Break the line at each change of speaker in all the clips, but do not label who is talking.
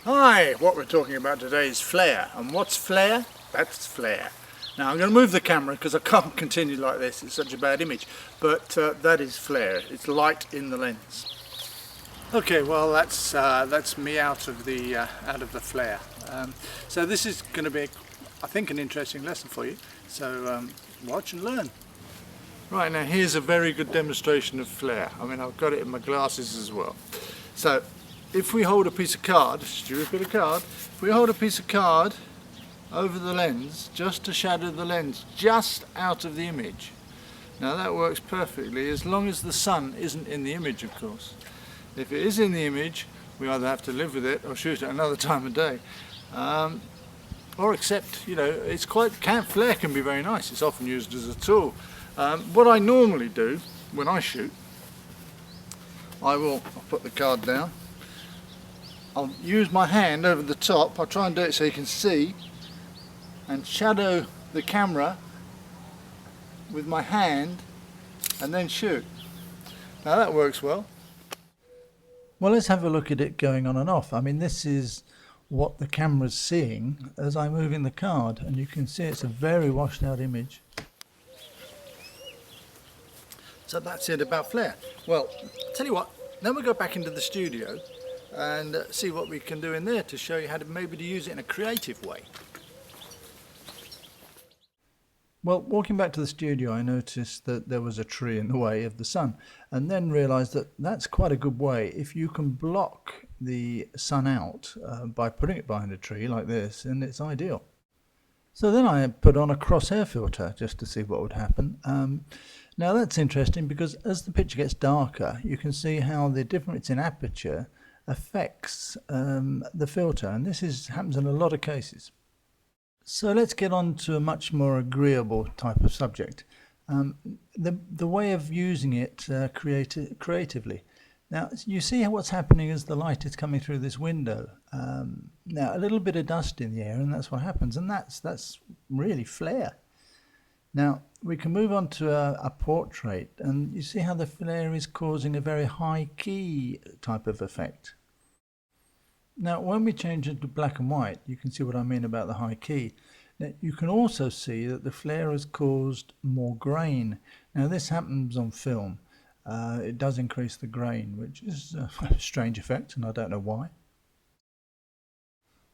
Hi, what we're talking about today is flare. And what's flare? That's flare. Now I'm going to move the camera because I can't continue like this, it's such a bad image. But that is flare, it's light in the lens. Okay, well that's me out of the flare. So this is going to be, I think, an interesting lesson for you. So watch and learn. Right, now here's a very good demonstration of flare. I mean, I've got it in my glasses as well. So if we hold a piece of card, stupid card, if we hold a piece of card over the lens, just to shadow the lens, just out of the image. Now that works perfectly as long as the sun isn't in the image, of course. If it is in the image, we either have to live with it or shoot it another time of day. Or accept, you know, it's quite, flare can be very nice, it's often used as a tool. What I normally do when I shoot, I'll put the card down, I'll use my hand over the top, I'll try and do it so you can see, and shadow the camera with my hand and then shoot. Now that works well. Well, let's have a look at it going on and off. I mean, this is what the camera's seeing as I move in the card, and you can see it's a very washed out image. So that's it about flare. Well, tell you what, then we'll go back into the studio and see what we can do in there to show you how to maybe use it in a creative way. Well, walking back to the studio, I noticed that there was a tree in the way of the sun, and then realised that that's quite a good way. If you can block the sun out by putting it behind a tree like this, and it's ideal. So then I put on a crosshair filter just to see what would happen. Now that's interesting because as the picture gets darker, you can see how the difference in aperture affects the filter, and this happens in a lot of cases. So let's get on to a much more agreeable type of subject. The way of using it creatively. Now you see what's happening as the light is coming through this window. Now a little bit of dust in the air, and that's what happens, and that's really flare. Now we can move on to a portrait, and you see how the flare is causing a very high key type of effect. Now when we change it to black and white, you can see what I mean about the high key. Now, you can also see that the flare has caused more grain. Now this happens on film. It does increase the grain, which is a strange effect, and I don't know why.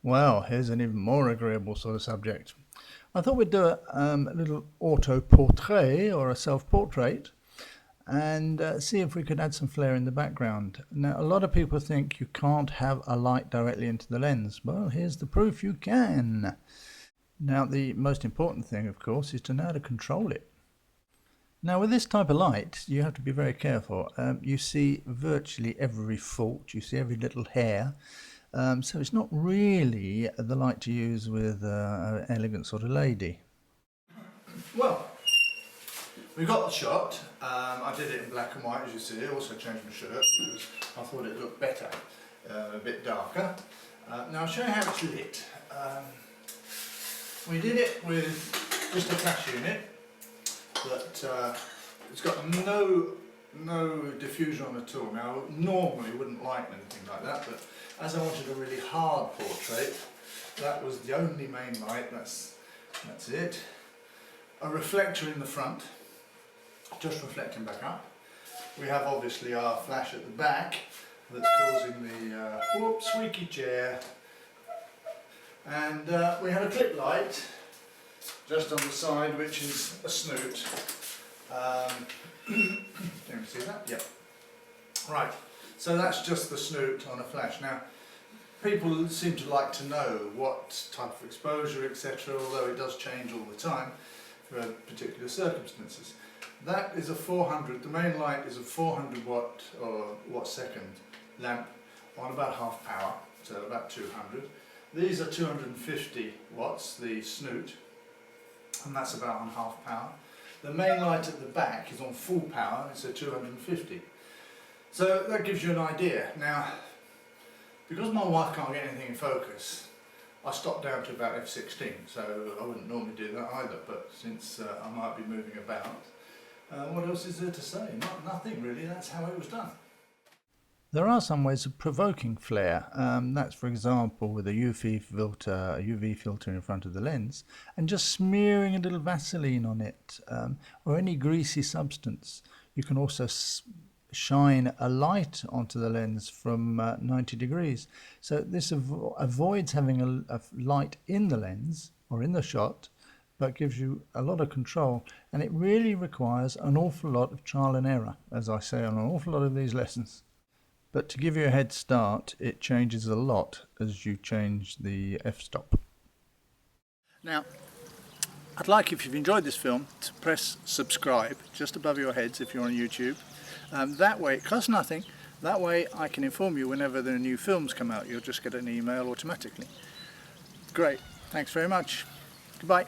Well, here's an even more agreeable sort of subject. I thought we'd do a little auto-portrait or a self-portrait and see if we could add some flare in the background. Now, a lot of people think you can't have a light directly into the lens. Well, here's the proof you can. Now, the most important thing, of course, is to know how to control it. Now, with this type of light, you have to be very careful. You see virtually every fault, you see every little hair. So it's not really the light to use with an elegant sort of lady. Well, we got the shot. I did it in black and white, as you see. I also changed my shirt because I thought it looked better, a bit darker. Now I'll show you how it's lit. We did it with just a flash unit, but it's got no diffusion on at all. Now normally I wouldn't light anything like that, but as I wanted a really hard portrait, that was the only main light. That's it. A reflector in the front, just reflecting back up. We have obviously our flash at the back that's causing the squeaky chair, and we have a clip light just on the side, which is a snoot. Can you see that? Yep. Right. So that's just the snoot on a flash. Now, people seem to like to know what type of exposure, etc., although it does change all the time for particular circumstances. That is a 400, the main light is a 400 watt or watt second lamp on about half power, so about 200. These are 250 watts, the snoot, and that's about on half power. The main light at the back is on full power, it's a 250. So that gives you an idea. Now, because my wife can't get anything in focus, I stopped down to about f16, so I wouldn't normally do that either, but since I might be moving about, what else is there to say? Nothing really, that's how it was done. There are some ways of provoking flare. That's, for example, with a UV filter in front of the lens and just smearing a little Vaseline on it, or any greasy substance. You can also shine a light onto the lens from 90 degrees. So this avoids having a light in the lens or in the shot, but gives you a lot of control, and it really requires an awful lot of trial and error, as I say on an awful lot of these lessons. But to give you a head start, it changes a lot as you change the f-stop. Now, I'd like, if you've enjoyed this film, to press subscribe just above your heads if you're on YouTube. That way, it costs nothing. That way I can inform you whenever the new films come out. You'll just get an email automatically. Great. Thanks very much. Goodbye.